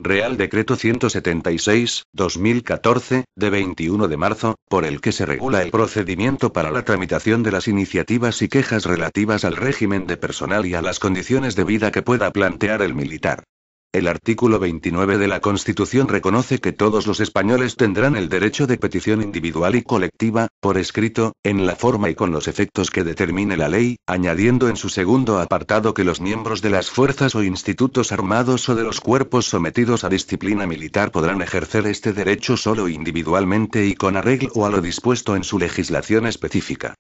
Real Decreto 176/2014, de 21 de marzo, por el que se regula el procedimiento para la tramitación de las iniciativas y quejas relativas al régimen de personal y a las condiciones de vida que pueda plantear el militar. El artículo 29 de la Constitución reconoce que todos los españoles tendrán el derecho de petición individual y colectiva, por escrito, en la forma y con los efectos que determine la ley, añadiendo en su segundo apartado que los miembros de las fuerzas o institutos armados o de los cuerpos sometidos a disciplina militar podrán ejercer este derecho solo individualmente y con arreglo a lo dispuesto en su legislación específica.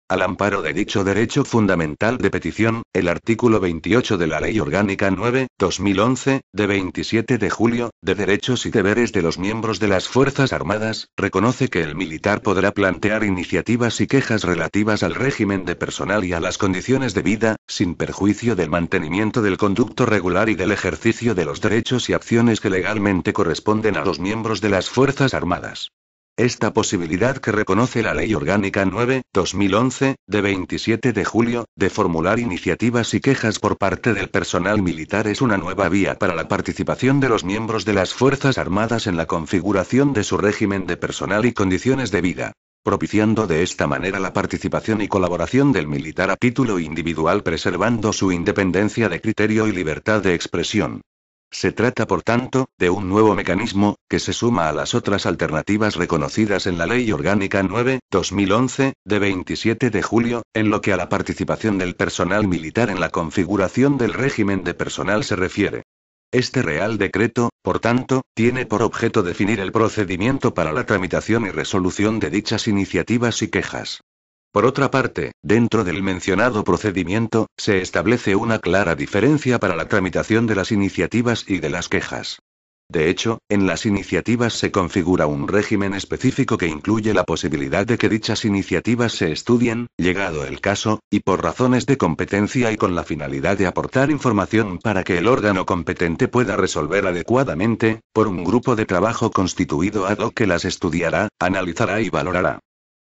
Al amparo de dicho derecho fundamental de petición, el artículo 28 de la Ley Orgánica 9/2011, de 27 de julio, de derechos y deberes de los miembros de las Fuerzas Armadas, reconoce que el militar podrá plantear iniciativas y quejas relativas al régimen de personal y a las condiciones de vida, sin perjuicio del mantenimiento del conducto regular y del ejercicio de los derechos y acciones que legalmente corresponden a los miembros de las Fuerzas Armadas. Esta posibilidad que reconoce la Ley Orgánica 9/2011, de 27 de julio, de formular iniciativas y quejas por parte del personal militar es una nueva vía para la participación de los miembros de las Fuerzas Armadas en la configuración de su régimen de personal y condiciones de vida, propiciando de esta manera la participación y colaboración del militar a título individual preservando su independencia de criterio y libertad de expresión. Se trata, por tanto, de un nuevo mecanismo, que se suma a las otras alternativas reconocidas en la Ley Orgánica 9/2011, de 27 de julio, en lo que a la participación del personal militar en la configuración del régimen de personal se refiere. Este Real Decreto, por tanto, tiene por objeto definir el procedimiento para la tramitación y resolución de dichas iniciativas y quejas. Por otra parte, dentro del mencionado procedimiento, se establece una clara diferencia para la tramitación de las iniciativas y de las quejas. De hecho, en las iniciativas se configura un régimen específico que incluye la posibilidad de que dichas iniciativas se estudien, llegado el caso, y por razones de competencia y con la finalidad de aportar información para que el órgano competente pueda resolver adecuadamente, por un grupo de trabajo constituido ad hoc que las estudiará, analizará y valorará.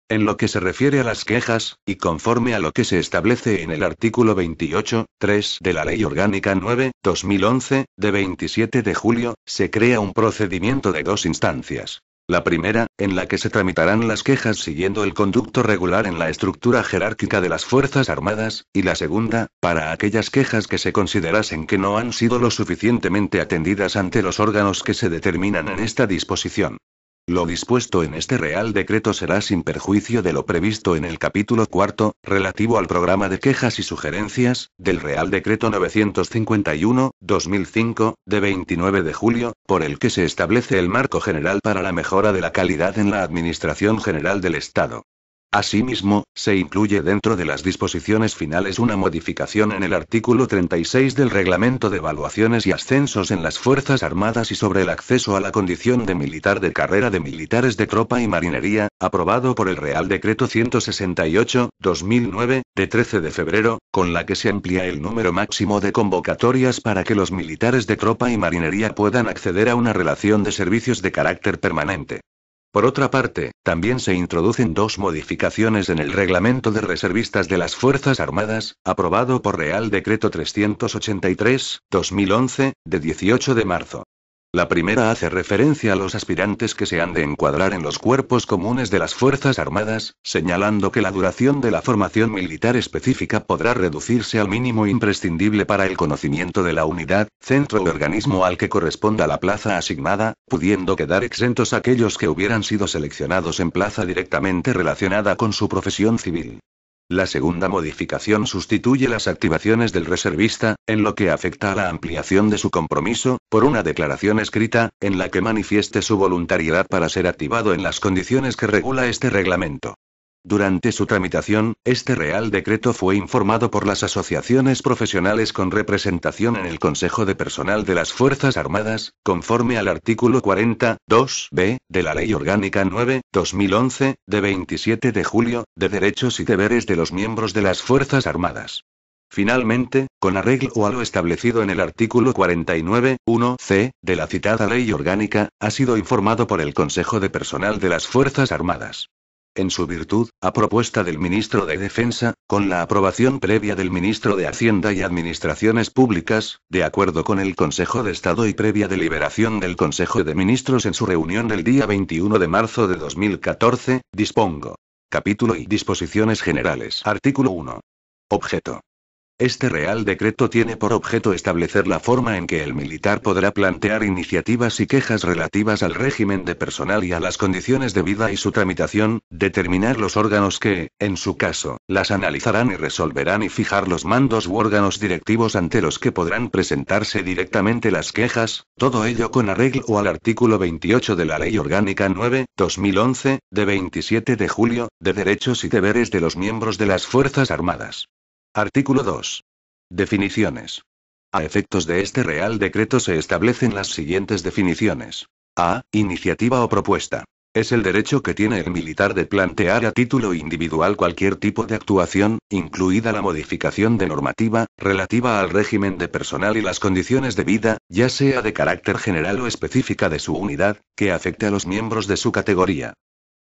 En lo que se refiere a las quejas, y conforme a lo que se establece en el artículo 28.3 de la Ley Orgánica 9/2011, de 27 de julio, se crea un procedimiento de dos instancias. La primera, en la que se tramitarán las quejas siguiendo el conducto regular en la estructura jerárquica de las Fuerzas Armadas, y la segunda, para aquellas quejas que se considerasen que no han sido lo suficientemente atendidas ante los órganos que se determinan en esta disposición. Lo dispuesto en este Real Decreto será sin perjuicio de lo previsto en el capítulo cuarto, relativo al programa de quejas y sugerencias, del Real Decreto 951/2005, de 29 de julio, por el que se establece el marco general para la mejora de la calidad en la Administración General del Estado. Asimismo, se incluye dentro de las disposiciones finales una modificación en el artículo 36 del Reglamento de Evaluaciones y Ascensos en las Fuerzas Armadas y sobre el acceso a la condición de militar de carrera de militares de tropa y marinería, aprobado por el Real Decreto 168/2009, de 13 de febrero, con la que se amplía el número máximo de convocatorias para que los militares de tropa y marinería puedan acceder a una relación de servicios de carácter permanente. Por otra parte, también se introducen dos modificaciones en el Reglamento de Reservistas de las Fuerzas Armadas, aprobado por Real Decreto 383/2011, de 18 de marzo. La primera hace referencia a los aspirantes que se han de encuadrar en los cuerpos comunes de las Fuerzas Armadas, señalando que la duración de la formación militar específica podrá reducirse al mínimo imprescindible para el conocimiento de la unidad, centro o organismo al que corresponda la plaza asignada, pudiendo quedar exentos aquellos que hubieran sido seleccionados en plaza directamente relacionada con su profesión civil. La segunda modificación sustituye las activaciones del reservista, en lo que afecta a la ampliación de su compromiso, por una declaración escrita, en la que manifieste su voluntariedad para ser activado en las condiciones que regula este reglamento. Durante su tramitación, este Real Decreto fue informado por las asociaciones profesionales con representación en el Consejo de Personal de las Fuerzas Armadas, conforme al artículo 40.2b de la Ley Orgánica 9/2011, de 27 de julio, de derechos y deberes de los miembros de las Fuerzas Armadas. Finalmente, con arreglo a lo establecido en el artículo 49.1c de la citada Ley Orgánica, ha sido informado por el Consejo de Personal de las Fuerzas Armadas. en su virtud, a propuesta del Ministro de Defensa, con la aprobación previa del Ministro de Hacienda y Administraciones Públicas, de acuerdo con el Consejo de Estado y previa deliberación del Consejo de Ministros en su reunión del día 21 de marzo de 2014, dispongo. Capítulo y disposiciones generales. Artículo 1. Objeto. Este Real Decreto tiene por objeto establecer la forma en que el militar podrá plantear iniciativas y quejas relativas al régimen de personal y a las condiciones de vida y su tramitación, determinar los órganos que, en su caso, las analizarán y resolverán y fijar los mandos u órganos directivos ante los que podrán presentarse directamente las quejas, todo ello con arreglo al artículo 28 de la Ley Orgánica 9/2011, de 27 de julio, de derechos y deberes de los miembros de las Fuerzas Armadas. Artículo 2. Definiciones. A efectos de este Real Decreto se establecen las siguientes definiciones. A. Iniciativa o propuesta. Es el derecho que tiene el militar de plantear a título individual cualquier tipo de actuación, incluida la modificación de normativa, relativa al régimen de personal y las condiciones de vida, ya sea de carácter general o específica de su unidad, que afecte a los miembros de su categoría.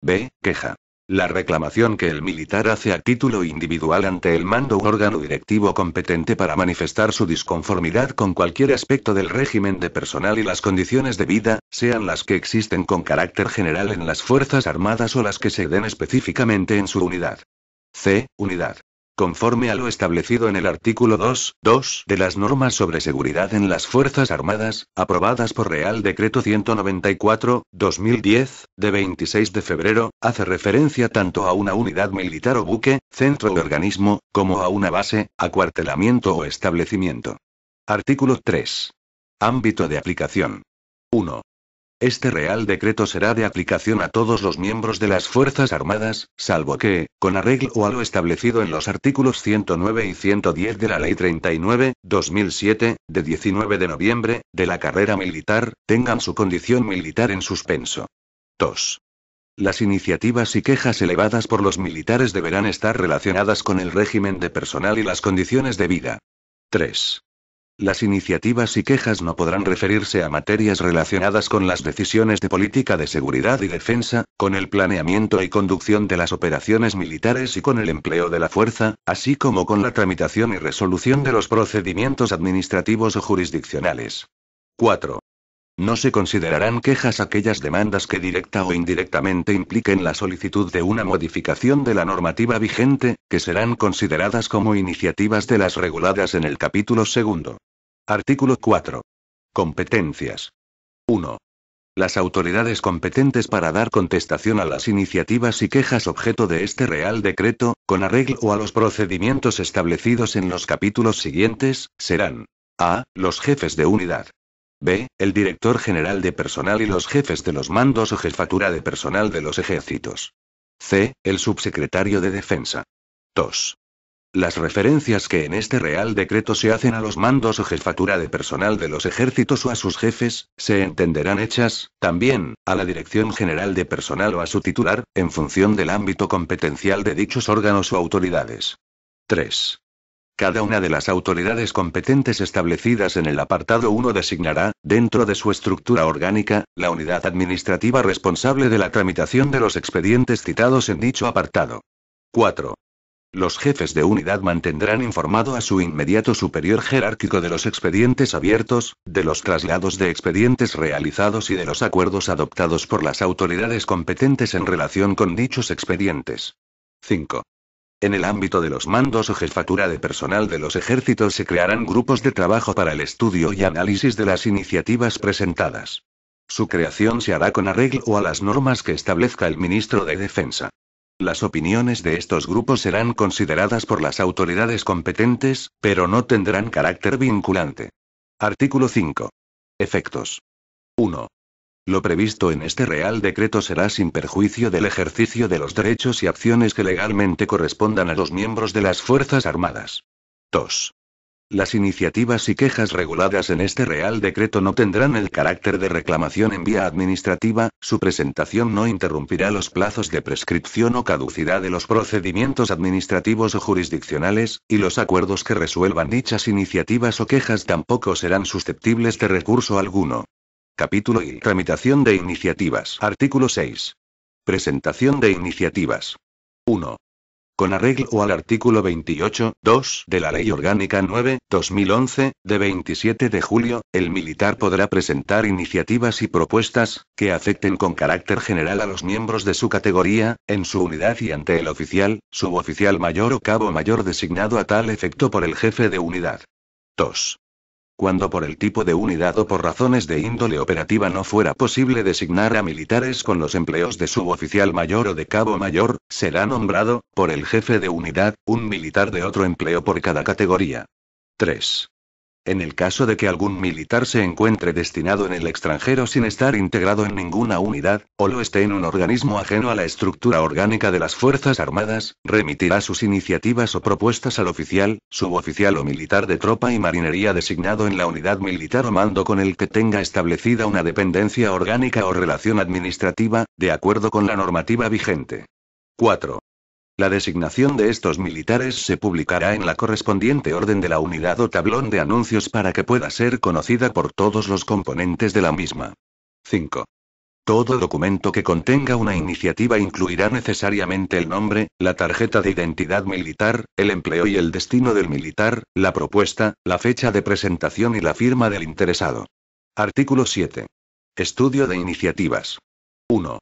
B. Queja. La reclamación que el militar hace a título individual ante el mando u órgano directivo competente para manifestar su disconformidad con cualquier aspecto del régimen de personal y las condiciones de vida, sean las que existen con carácter general en las Fuerzas Armadas o las que se den específicamente en su unidad. C. Unidad. Conforme a lo establecido en el artículo 2.2 de las normas sobre seguridad en las Fuerzas Armadas, aprobadas por Real Decreto 194/2010, de 26 de febrero, hace referencia tanto a una unidad militar o buque, centro o organismo, como a una base, acuartelamiento o establecimiento. Artículo 3. Ámbito de aplicación. 1. Este Real Decreto será de aplicación a todos los miembros de las Fuerzas Armadas, salvo que, con arreglo a lo establecido en los artículos 109 y 110 de la Ley 39/2007, de 19 de noviembre, de la carrera militar, tengan su condición militar en suspenso. 2. Las iniciativas y quejas elevadas por los militares deberán estar relacionadas con el régimen de personal y las condiciones de vida. 3. Las iniciativas y quejas no podrán referirse a materias relacionadas con las decisiones de política de seguridad y defensa, con el planeamiento y conducción de las operaciones militares y con el empleo de la fuerza, así como con la tramitación y resolución de los procedimientos administrativos o jurisdiccionales. 4. No se considerarán quejas aquellas demandas que directa o indirectamente impliquen la solicitud de una modificación de la normativa vigente, que serán consideradas como iniciativas de las reguladas en el capítulo 2. Artículo 4. Competencias. 1. Las autoridades competentes para dar contestación a las iniciativas y quejas objeto de este Real Decreto, con arreglo a los procedimientos establecidos en los capítulos siguientes, serán: a. Los jefes de unidad. B. El director general de personal y los jefes de los mandos o jefatura de personal de los ejércitos. C. El subsecretario de Defensa. 2. Las referencias que en este Real Decreto se hacen a los mandos o jefatura de personal de los ejércitos o a sus jefes, se entenderán hechas, también, a la Dirección General de Personal o a su titular, en función del ámbito competencial de dichos órganos o autoridades. 3. Cada una de las autoridades competentes establecidas en el apartado 1 designará, dentro de su estructura orgánica, la unidad administrativa responsable de la tramitación de los expedientes citados en dicho apartado. 4. Los jefes de unidad mantendrán informado a su inmediato superior jerárquico de los expedientes abiertos, de los traslados de expedientes realizados y de los acuerdos adoptados por las autoridades competentes en relación con dichos expedientes. 5. En el ámbito de los mandos o jefatura de personal de los ejércitos se crearán grupos de trabajo para el estudio y análisis de las iniciativas presentadas. Su creación se hará con arreglo a las normas que establezca el ministro de Defensa. Las opiniones de estos grupos serán consideradas por las autoridades competentes, pero no tendrán carácter vinculante. Artículo 5. Efectos. 1. Lo previsto en este Real Decreto será sin perjuicio del ejercicio de los derechos y acciones que legalmente correspondan a los miembros de las Fuerzas Armadas. 2. Las iniciativas y quejas reguladas en este Real Decreto no tendrán el carácter de reclamación en vía administrativa, su presentación no interrumpirá los plazos de prescripción o caducidad de los procedimientos administrativos o jurisdiccionales, y los acuerdos que resuelvan dichas iniciativas o quejas tampoco serán susceptibles de recurso alguno. Capítulo y tramitación de iniciativas. Artículo 6. Presentación de iniciativas. 1. Con arreglo al artículo 28.2 de la Ley Orgánica 9/2011, de 27 de julio, el militar podrá presentar iniciativas y propuestas, que afecten con carácter general a los miembros de su categoría, en su unidad y ante el oficial, suboficial mayor o cabo mayor designado a tal efecto por el jefe de unidad. 2. Cuando por el tipo de unidad o por razones de índole operativa no fuera posible designar a militares con los empleos de suboficial mayor o de cabo mayor, será nombrado, por el jefe de unidad, un militar de otro empleo por cada categoría. 3. En el caso de que algún militar se encuentre destinado en el extranjero sin estar integrado en ninguna unidad, o lo esté en un organismo ajeno a la estructura orgánica de las Fuerzas Armadas, remitirá sus iniciativas o propuestas al oficial, suboficial o militar de tropa y marinería designado en la unidad militar o mando con el que tenga establecida una dependencia orgánica o relación administrativa, de acuerdo con la normativa vigente. 4. La designación de estos militares se publicará en la correspondiente orden de la unidad o tablón de anuncios para que pueda ser conocida por todos los componentes de la misma. 5. Todo documento que contenga una iniciativa incluirá necesariamente el nombre, la tarjeta de identidad militar, el empleo y el destino del militar, la propuesta, la fecha de presentación y la firma del interesado. Artículo 7. Estudio de iniciativas. 1.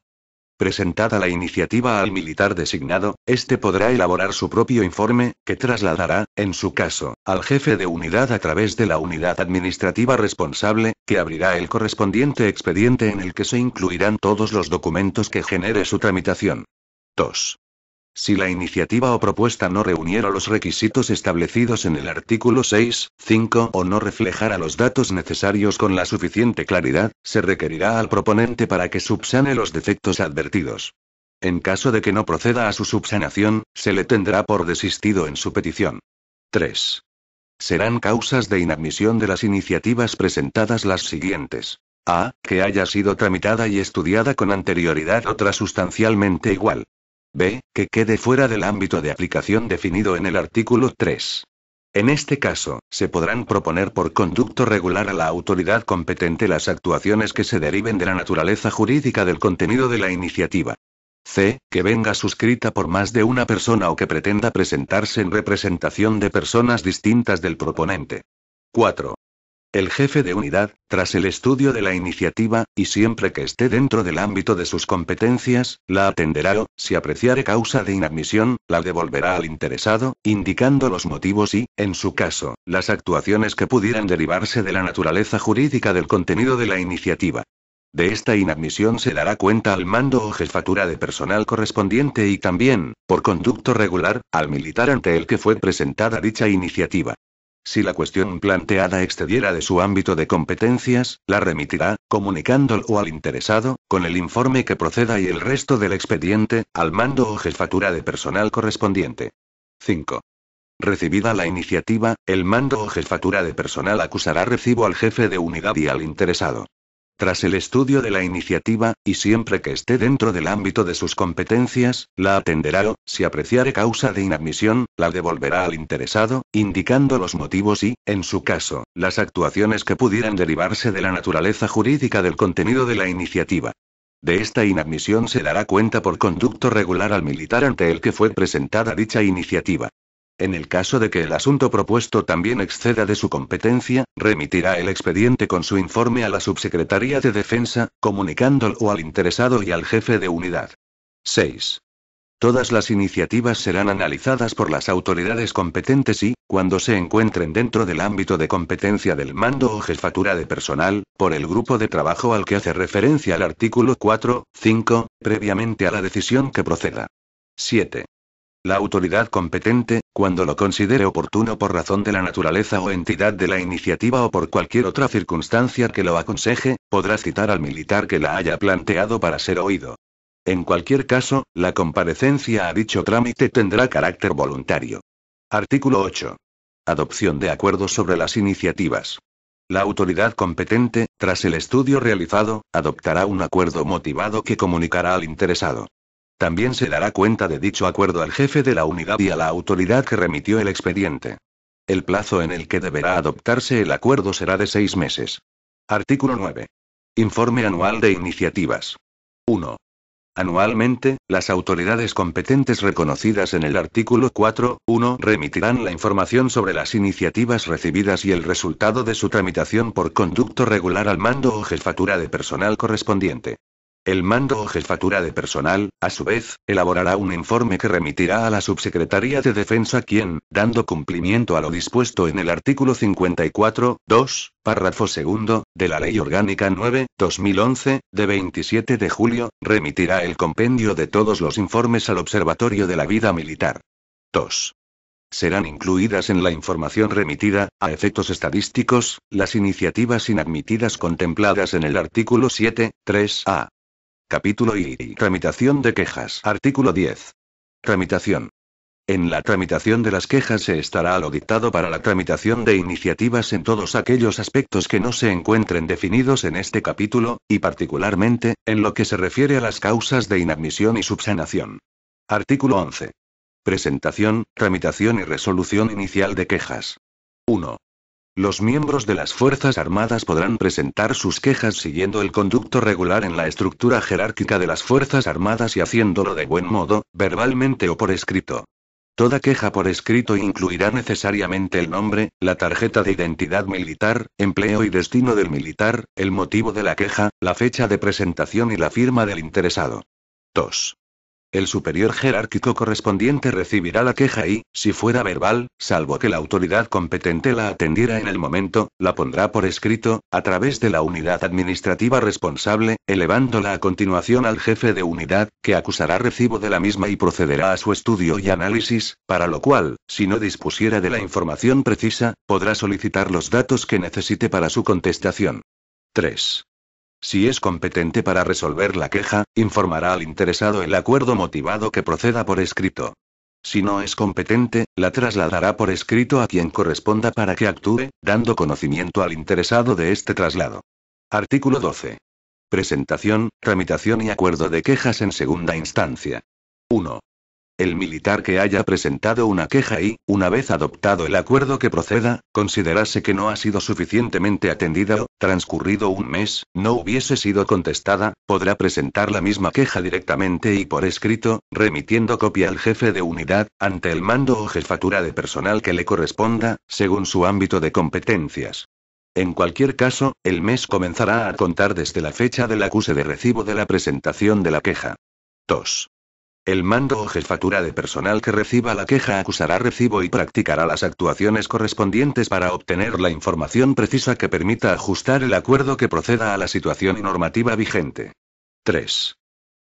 Presentada la iniciativa al militar designado, este podrá elaborar su propio informe, que trasladará, en su caso, al jefe de unidad a través de la unidad administrativa responsable, que abrirá el correspondiente expediente en el que se incluirán todos los documentos que genere su tramitación. 2. Si la iniciativa o propuesta no reuniera los requisitos establecidos en el artículo 6.5 o no reflejara los datos necesarios con la suficiente claridad, se requerirá al proponente para que subsane los defectos advertidos. En caso de que no proceda a su subsanación, se le tendrá por desistido en su petición. 3. Serán causas de inadmisión de las iniciativas presentadas las siguientes. A. Que haya sido tramitada y estudiada con anterioridad otra sustancialmente igual. B. Que quede fuera del ámbito de aplicación definido en el artículo 3. En este caso, se podrán proponer por conducto regular a la autoridad competente las actuaciones que se deriven de la naturaleza jurídica del contenido de la iniciativa. C. Que venga suscrita por más de una persona o que pretenda presentarse en representación de personas distintas del proponente. 4. El jefe de unidad, tras el estudio de la iniciativa, y siempre que esté dentro del ámbito de sus competencias, la atenderá o, si apreciare causa de inadmisión, la devolverá al interesado, indicando los motivos y, en su caso, las actuaciones que pudieran derivarse de la naturaleza jurídica del contenido de la iniciativa. De esta inadmisión se dará cuenta al mando o jefatura de personal correspondiente y también, por conducto regular, al militar ante el que fue presentada dicha iniciativa. Si la cuestión planteada excediera de su ámbito de competencias, la remitirá, comunicándolo al interesado, con el informe que proceda y el resto del expediente, al mando o jefatura de personal correspondiente. 5. Recibida la iniciativa, el mando o jefatura de personal acusará recibo al jefe de unidad y al interesado. Tras el estudio de la iniciativa, y siempre que esté dentro del ámbito de sus competencias, la atenderá o, si apreciare causa de inadmisión, la devolverá al interesado, indicando los motivos y, en su caso, las actuaciones que pudieran derivarse de la naturaleza jurídica del contenido de la iniciativa. De esta inadmisión se dará cuenta por conducto regular al militar ante el que fue presentada dicha iniciativa. En el caso de que el asunto propuesto también exceda de su competencia, remitirá el expediente con su informe a la Subsecretaría de Defensa, comunicándolo al interesado y al jefe de unidad. 6. Todas las iniciativas serán analizadas por las autoridades competentes y, cuando se encuentren dentro del ámbito de competencia del mando o jefatura de personal, por el grupo de trabajo al que hace referencia el artículo 4.5, previamente a la decisión que proceda. 7. La autoridad competente, cuando lo considere oportuno por razón de la naturaleza o entidad de la iniciativa o por cualquier otra circunstancia que lo aconseje, podrá citar al militar que la haya planteado para ser oído. En cualquier caso, la comparecencia a dicho trámite tendrá carácter voluntario. Artículo 8. Adopción de acuerdos sobre las iniciativas. La autoridad competente, tras el estudio realizado, adoptará un acuerdo motivado que comunicará al interesado. También se dará cuenta de dicho acuerdo al jefe de la unidad y a la autoridad que remitió el expediente. El plazo en el que deberá adoptarse el acuerdo será de 6 meses. Artículo 9. Informe anual de iniciativas. 1. Anualmente, las autoridades competentes reconocidas en el artículo 4.1 remitirán la información sobre las iniciativas recibidas y el resultado de su tramitación por conducto regular al mando o jefatura de personal correspondiente. El mando o jefatura de personal, a su vez, elaborará un informe que remitirá a la Subsecretaría de Defensa quien, dando cumplimiento a lo dispuesto en el artículo 54.2, párrafo segundo, de la Ley Orgánica 9/2011, de 27 de julio, remitirá el compendio de todos los informes al Observatorio de la Vida Militar. 2. Serán incluidas en la información remitida, a efectos estadísticos, las iniciativas inadmitidas contempladas en el artículo 7.3a. Capítulo I. Tramitación de quejas. Artículo 10. Tramitación. En la tramitación de las quejas se estará a lo dictado para la tramitación de iniciativas en todos aquellos aspectos que no se encuentren definidos en este capítulo, y particularmente, en lo que se refiere a las causas de inadmisión y subsanación. Artículo 11. Presentación, tramitación y resolución inicial de quejas. 1. Los miembros de las Fuerzas Armadas podrán presentar sus quejas siguiendo el conducto regular en la estructura jerárquica de las Fuerzas Armadas y haciéndolo de buen modo, verbalmente o por escrito. Toda queja por escrito incluirá necesariamente el nombre, la tarjeta de identidad militar, empleo y destino del militar, el motivo de la queja, la fecha de presentación y la firma del interesado. 2. El superior jerárquico correspondiente recibirá la queja y, si fuera verbal, salvo que la autoridad competente la atendiera en el momento, la pondrá por escrito, a través de la unidad administrativa responsable, elevándola a continuación al jefe de unidad, que acusará recibo de la misma y procederá a su estudio y análisis, para lo cual, si no dispusiera de la información precisa, podrá solicitar los datos que necesite para su contestación. 3. Si es competente para resolver la queja, informará al interesado el acuerdo motivado que proceda por escrito. Si no es competente, la trasladará por escrito a quien corresponda para que actúe, dando conocimiento al interesado de este traslado. Artículo 12. Presentación, tramitación y acuerdo de quejas en segunda instancia. 1. El militar que haya presentado una queja y, una vez adoptado el acuerdo que proceda, considerase que no ha sido suficientemente atendida o, transcurrido un mes, no hubiese sido contestada, podrá presentar la misma queja directamente y por escrito, remitiendo copia al jefe de unidad, ante el mando o jefatura de personal que le corresponda, según su ámbito de competencias. En cualquier caso, el mes comenzará a contar desde la fecha del acuse de recibo de la presentación de la queja. 2. El mando o jefatura de personal que reciba la queja acusará recibo y practicará las actuaciones correspondientes para obtener la información precisa que permita ajustar el acuerdo que proceda a la situación y normativa vigente. 3.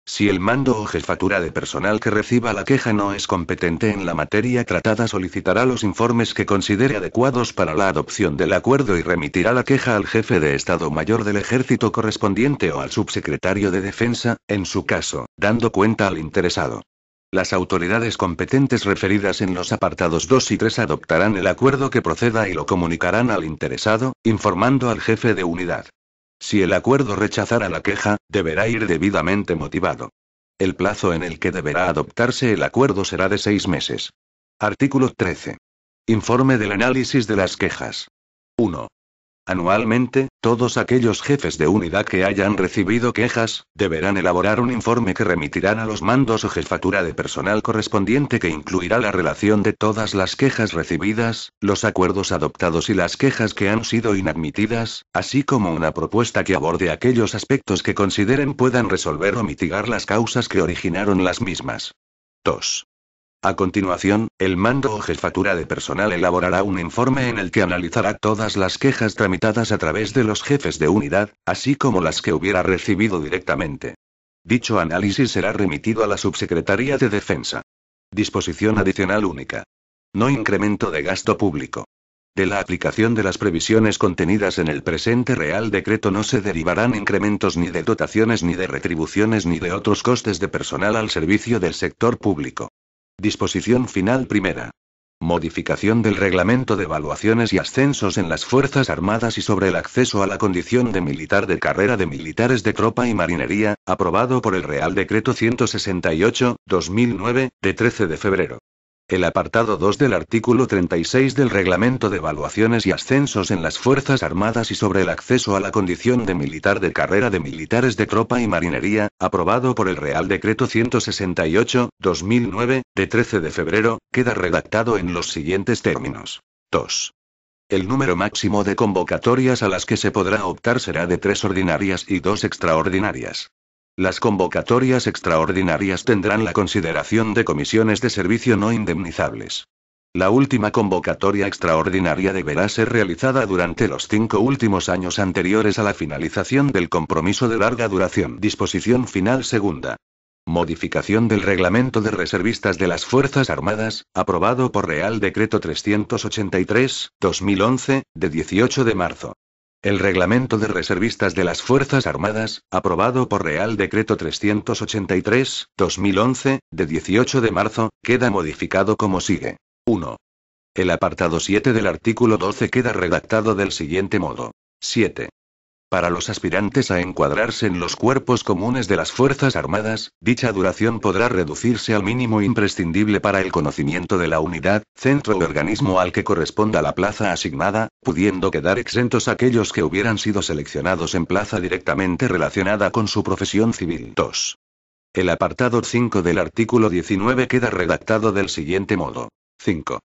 Si el mando o jefatura de personal que reciba la queja no es competente en la materia tratada, solicitará los informes que considere adecuados para la adopción del acuerdo y remitirá la queja al jefe de Estado Mayor del Ejército correspondiente o al subsecretario de Defensa, en su caso, dando cuenta al interesado. Las autoridades competentes referidas en los apartados 2 y 3 adoptarán el acuerdo que proceda y lo comunicarán al interesado, informando al jefe de unidad. Si el acuerdo rechazara la queja, deberá ir debidamente motivado. El plazo en el que deberá adoptarse el acuerdo será de 6 meses. Artículo 13. Informe del análisis de las quejas. 1. Anualmente, todos aquellos jefes de unidad que hayan recibido quejas, deberán elaborar un informe que remitirán a los mandos o jefatura de personal correspondiente que incluirá la relación de todas las quejas recibidas, los acuerdos adoptados y las quejas que han sido inadmitidas, así como una propuesta que aborde aquellos aspectos que consideren puedan resolver o mitigar las causas que originaron las mismas. 2. A continuación, el mando o jefatura de personal elaborará un informe en el que analizará todas las quejas tramitadas a través de los jefes de unidad, así como las que hubiera recibido directamente. Dicho análisis será remitido a la Subsecretaría de Defensa. Disposición adicional única. No incremento de gasto público. De la aplicación de las previsiones contenidas en el presente Real Decreto no se derivarán incrementos ni de dotaciones ni de retribuciones ni de otros costes de personal al servicio del sector público. Disposición final primera. Modificación del Reglamento de Evaluaciones y Ascensos en las Fuerzas Armadas y sobre el acceso a la condición de militar de carrera de militares de tropa y marinería, aprobado por el Real Decreto 168/2009, de 13 de febrero. El apartado 2 del artículo 36 del Reglamento de Evaluaciones y Ascensos en las Fuerzas Armadas y sobre el acceso a la condición de militar de carrera de militares de tropa y marinería, aprobado por el Real Decreto 168/2009, de 13 de febrero, queda redactado en los siguientes términos. 2. El número máximo de convocatorias a las que se podrá optar será de 3 ordinarias y 2 extraordinarias. Las convocatorias extraordinarias tendrán la consideración de comisiones de servicio no indemnizables. La última convocatoria extraordinaria deberá ser realizada durante los 5 últimos años anteriores a la finalización del compromiso de larga duración. Disposición final segunda. Modificación del Reglamento de Reservistas de las Fuerzas Armadas, aprobado por Real Decreto 383/2011, de 18 de marzo. El Reglamento de Reservistas de las Fuerzas Armadas, aprobado por Real Decreto 383/2011, de 18 de marzo, queda modificado como sigue. 1. El apartado 7 del artículo 12 queda redactado del siguiente modo. 7. Para los aspirantes a encuadrarse en los cuerpos comunes de las Fuerzas Armadas, dicha duración podrá reducirse al mínimo imprescindible para el conocimiento de la unidad, centro u organismo al que corresponda la plaza asignada, pudiendo quedar exentos aquellos que hubieran sido seleccionados en plaza directamente relacionada con su profesión civil. 2. El apartado 5 del artículo 19 queda redactado del siguiente modo. 5.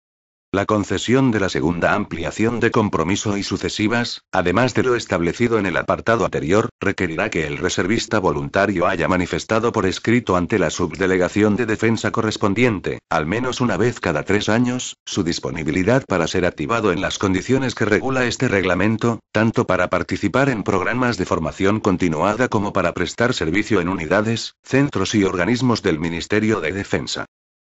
La concesión de la segunda ampliación de compromiso y sucesivas, además de lo establecido en el apartado anterior, requerirá que el reservista voluntario haya manifestado por escrito ante la subdelegación de defensa correspondiente, al menos una vez cada 3 años, su disponibilidad para ser activado en las condiciones que regula este reglamento, tanto para participar en programas de formación continuada como para prestar servicio en unidades, centros y organismos del Ministerio de Defensa.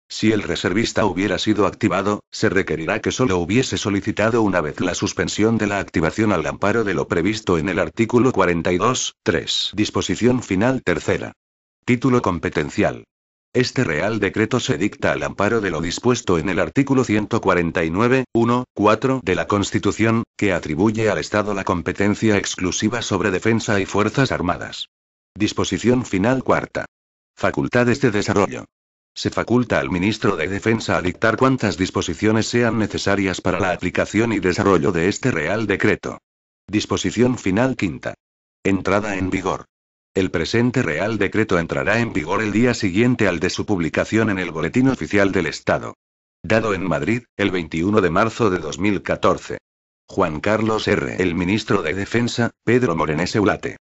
Si el reservista hubiera sido activado, se requerirá que solo hubiese solicitado una vez la suspensión de la activación al amparo de lo previsto en el artículo 42.3. Disposición final tercera. Título competencial. Este Real Decreto se dicta al amparo de lo dispuesto en el artículo 149.1.4 de la Constitución, que atribuye al Estado la competencia exclusiva sobre defensa y fuerzas armadas. Disposición final cuarta. Facultades de desarrollo. Se faculta al ministro de Defensa a dictar cuantas disposiciones sean necesarias para la aplicación y desarrollo de este Real Decreto. Disposición final quinta. Entrada en vigor. El presente Real Decreto entrará en vigor el día siguiente al de su publicación en el Boletín Oficial del Estado. Dado en Madrid, el 21 de marzo de 2014. Juan Carlos R. El ministro de Defensa, Pedro Morenés Eulate.